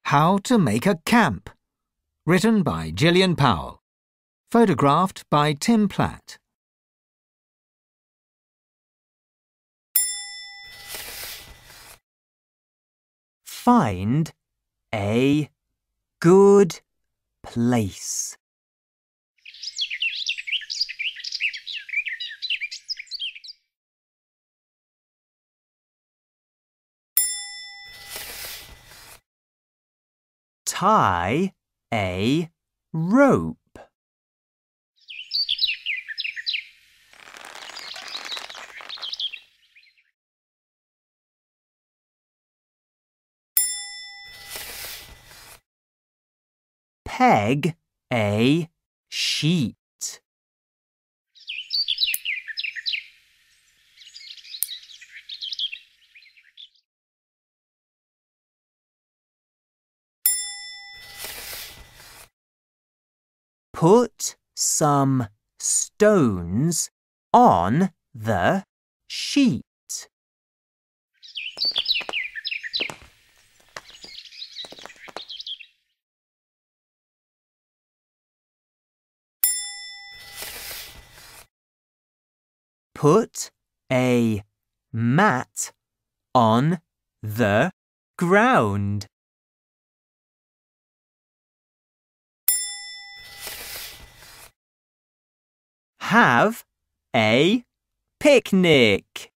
How to Make a Camp. Written by Gillian Powell. Photographed by Tim Platt. Find a good place. Tie a rope. Peg a sheet. Put some stones on the sheet. Put a mat on the ground. Have a picnic.